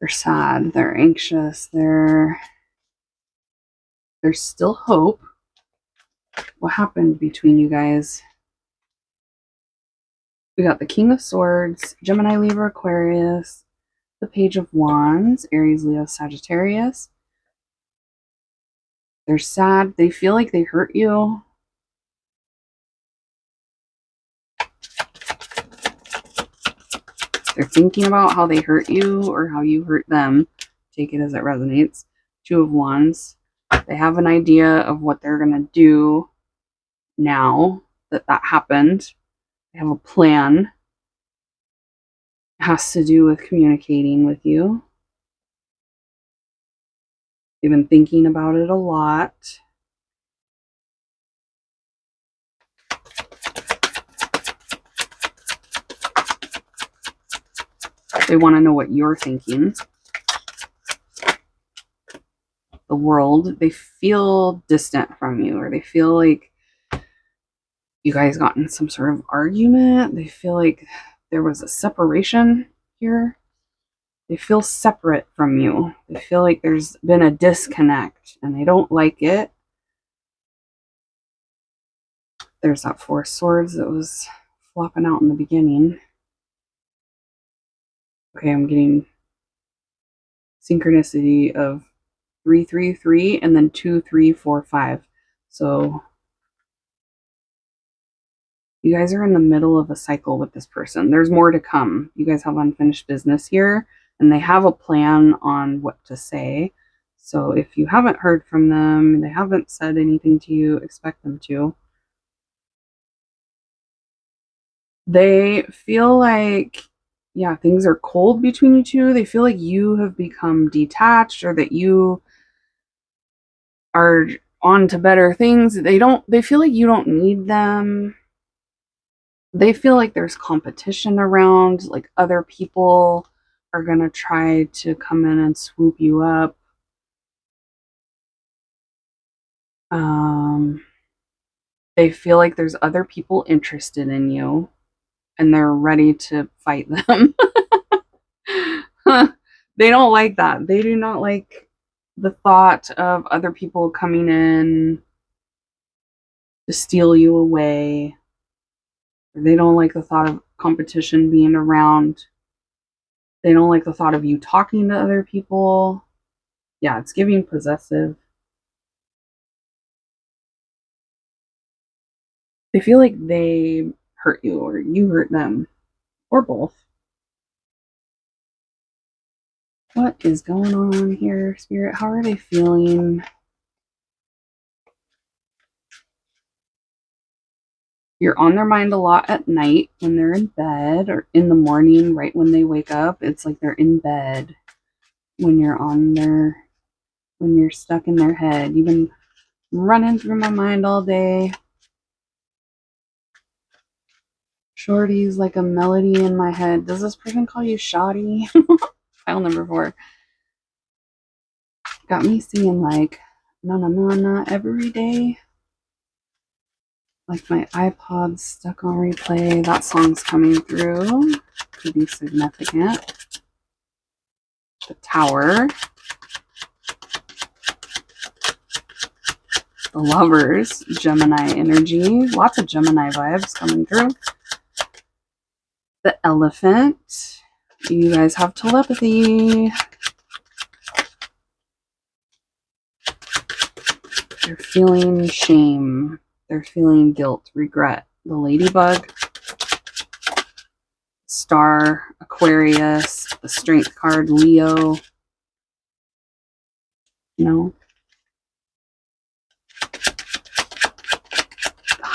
sad. They're anxious. There's still hope. What happened between you guys? We got the King of Swords, Gemini, Libra, Aquarius, the Page of Wands, Aries, Leo, Sagittarius. They're sad. They feel like they hurt you. They're thinking about how they hurt you or how you hurt them. Take it as it resonates. 2 of Wands. They have an idea of what they're going to do now that happened. They have a plan. It has to do with communicating with you. They've been thinking about it a lot. They want to know what you're thinking. The world, they feel distant from you, or they feel like you guys got in some sort of argument. They feel like there was a separation here. They feel separate from you. They feel like there's been a disconnect and they don't like it. There's that 4 of Swords that was flopping out in the beginning. Okay, I'm getting synchronicity of 3, 3, 3, and then 2, 3, 4, 5. So you guys are in the middle of a cycle with this person. There's more to come. You guys have unfinished business here, and they have a plan on what to say. So if you haven't heard from them, they haven't said anything to you, expect them to. They feel like, yeah, things are cold between you two. They feel like you have become detached or that you are on to better things. They feel like you don't need them. They feel like there's competition around, like other people are going to try to come in and swoop you up. They feel like there's other people interested in you and they're ready to fight them. They don't like that. They do not like the thought of other people coming in to steal you away. They don't like the thought of competition being around. They don't like the thought of you talking to other people. Yeah, it's giving possessive. They feel like they hurt you or you hurt them or both. What is going on here, Spirit? How are they feeling? You're on their mind a lot at night when they're in bed or in the morning, right when they wake up. It's like they're in bed when you're stuck in their head. You've been running through my mind all day. Shorty's like a melody in my head. Does this person call you Shoddy? File number 4. Got me singing like na na na na every day. Like my iPod's stuck on replay. That song's coming through. Could be significant. The Tower. The Lovers. Gemini energy. Lots of Gemini vibes coming through. The Elephant. You guys have telepathy. They're feeling shame. They're feeling guilt, regret. The Ladybug. Star, Aquarius, the Strength card, Leo. No.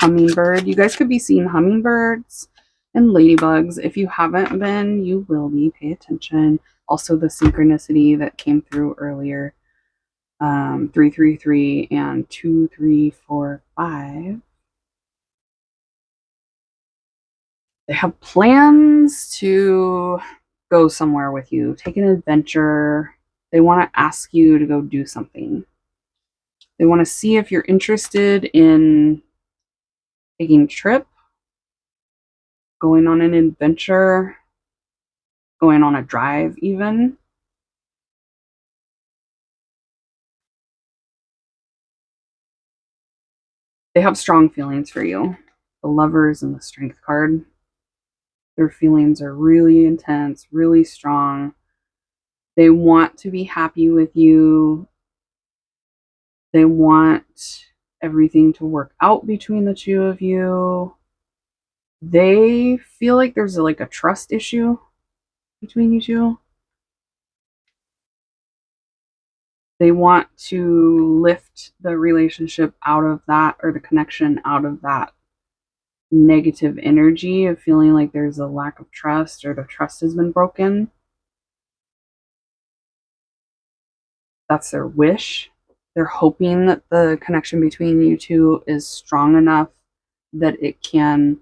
hummingbird. You guys could be seeing hummingbirds and ladybugs. If you haven't been, you will be. Pay attention. Also, the synchronicity that came through earlier, 333 and 2345. They have plans to go somewhere with you, take an adventure. They want to ask you to go do something. They want to see if you're interested in taking a trip, going on an adventure, going on a drive, even. They have strong feelings for you. The Lovers and the Strength card. Their feelings are really intense, really strong. They want to be happy with you. They want everything to work out between the two of you. They feel like there's like a trust issue between you two. They want to lift the relationship out of that, or the connection out of that negative energy of feeling like there's a lack of trust or the trust has been broken. That's their wish. They're hoping that the connection between you two is strong enough that it can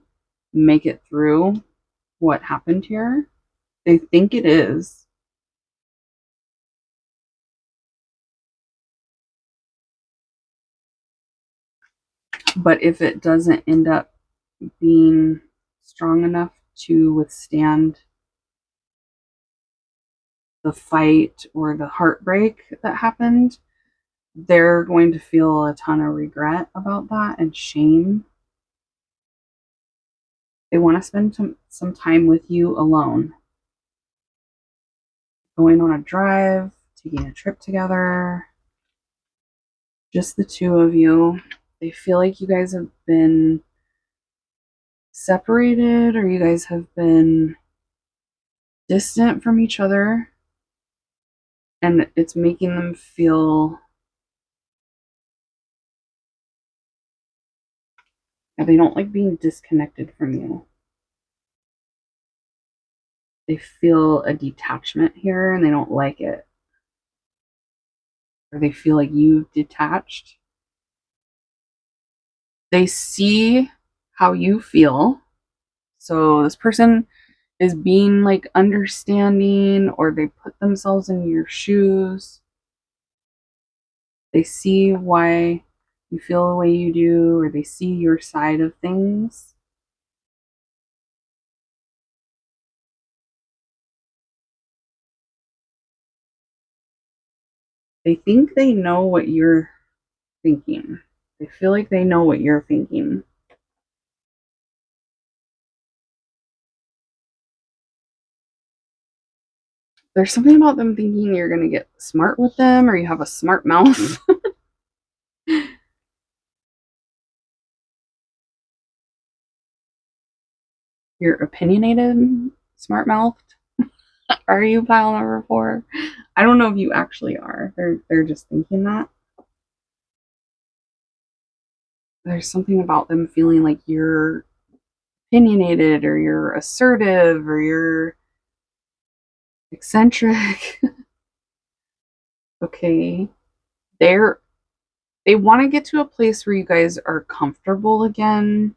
make it through what happened here. They think it is. But if it doesn't end up being strong enough to withstand the fight or the heartbreak that happened, they're going to feel a ton of regret about that and shame. They want to spend some time with you alone, going on a drive, taking a trip together, just the two of you. They feel like you guys have been separated, or you guys have been distant from each other, and it's making them feel, yeah, they don't like being disconnected from you. They feel a detachment here and they don't like it. Or they feel like you've detached. They see how you feel. So this person is being like understanding, or they put themselves in your shoes. They see why you feel the way you do, or they see your side of things. They think they know what you're thinking. They feel like they know what you're thinking. There's something about them thinking you're going to get smart with them, or you have a smart mouth. You're opinionated, smart mouthed. Are you pile number 4? I don't know if you actually are. They're just thinking that. There's something about them feeling like you're opinionated, or you're assertive, or you're eccentric. Okay. They're they want to get to a place where you guys are comfortable again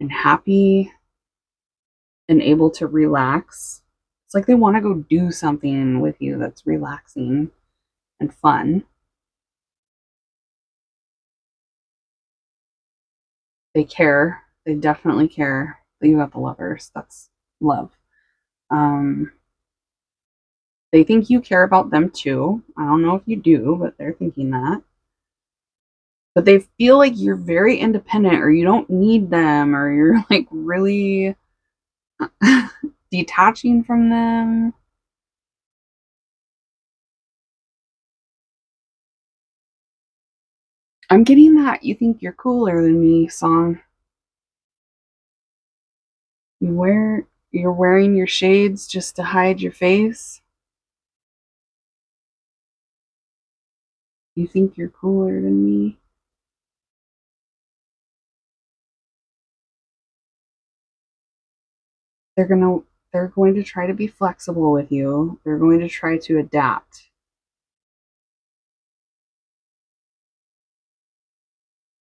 and happy and able to relax. It's like they want to go do something with you that's relaxing and fun. They care. They definitely care that you got the Lovers. That's love. Um, they think you care about them too. I don't know if you do, but they're thinking that. But they feel like you're very independent, or you don't need them, or you're like really detaching from them. I'm getting that you think you're cooler than me song. You're wearing your shades just to hide your face. You think you're cooler than me. they're going to try to be flexible with you. They're going to try to adapt.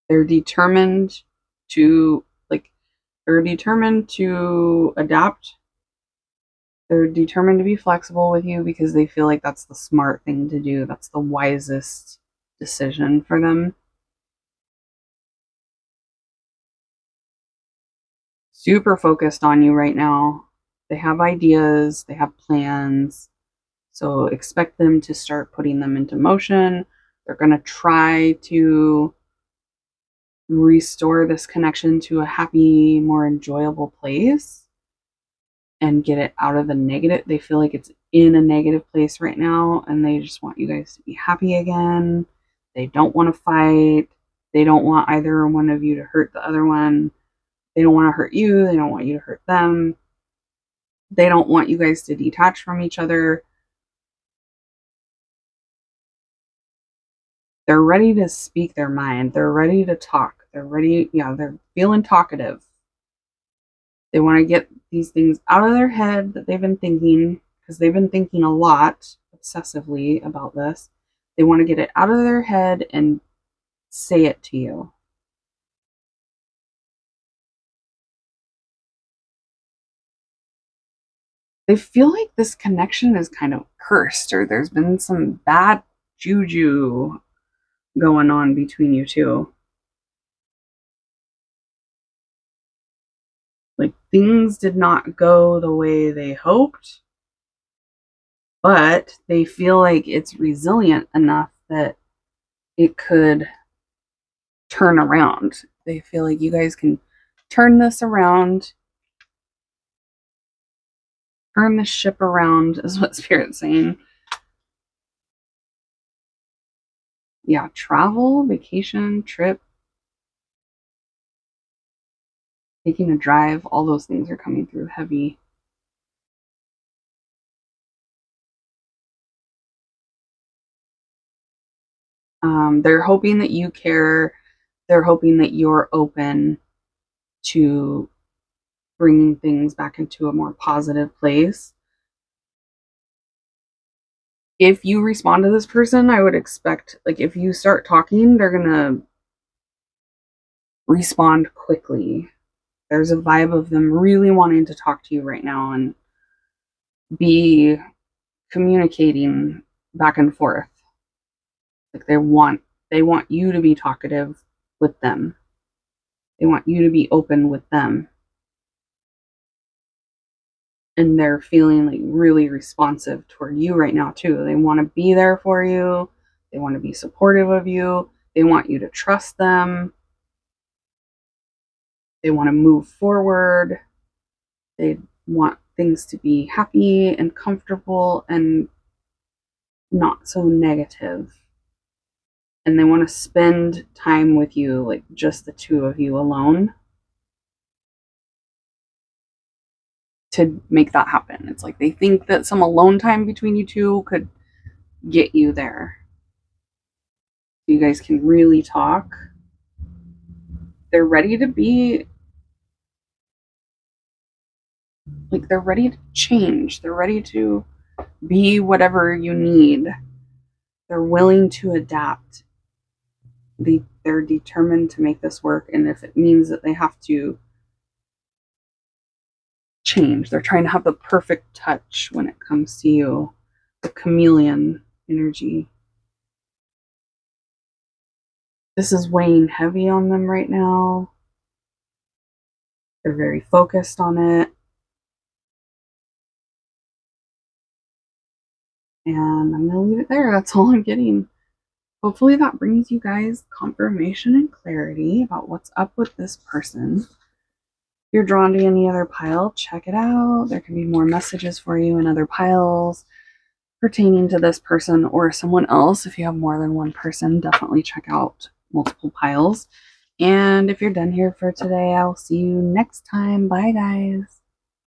They're determined to they're determined to adapt. They're determined to be flexible with you because they feel like that's the smart thing to do. That's the wisest decision for them. Super focused on you right now. They have ideas, they have plans. So expect them to start putting them into motion. They're going to try to restore this connection to a happy, more enjoyable place and get it out of the negative. They feel like it's in a negative place right now and they just want you guys to be happy again. They don't want to fight. They don't want either one of you to hurt the other one. They don't want to hurt you. They don't want you to hurt them. They don't want you guys to detach from each other. They're ready to speak their mind. They're ready to talk. They're feeling talkative. They want to get these things out of their head that they've been thinking, because they've been thinking a lot obsessively about this. They want to get it out of their head and say it to you. They feel like this connection is kind of cursed, or there's been some bad juju going on between you two. Like things did not go the way they hoped, but they feel like it's resilient enough that it could turn around. They feel like you guys can turn this around, turn the ship around, is what Spirit's saying. Yeah, travel, vacation, trip, taking a drive, all those things are coming through heavy. They're hoping that you care. They're hoping that you're open to bringing things back into a more positive place. If you respond to this person, I would expect, like, if you start talking, they're going to respond quickly. There's a vibe of them really wanting to talk to you right now and be communicating back and forth. Like they want you to be talkative with them. They want you to be open with them. And they're feeling like really responsive toward you right now too. They want to be there for you. They want to be supportive of you. They want you to trust them. They want to move forward. They want things to be happy and comfortable and not so negative. And they want to spend time with you, like just the two of you alone, to make that happen. It's like they think that some alone time between you two could get you there. You guys can really talk. They're ready to be like, they're ready to change. They're ready to be whatever you need. They're willing to adapt. They're determined to make this work. And if it means that they have to change, they're trying to have the perfect touch when it comes to you. The chameleon energy. This is weighing heavy on them right now. They're very focused on it. And I'm going to leave it there. That's all I'm getting. Hopefully that brings you guys confirmation and clarity about what's up with this person. If you're drawn to any other pile, check it out. There can be more messages for you in other piles pertaining to this person or someone else. If you have more than one person, definitely check out multiple piles. And if you're done here for today, I'll see you next time. Bye, guys.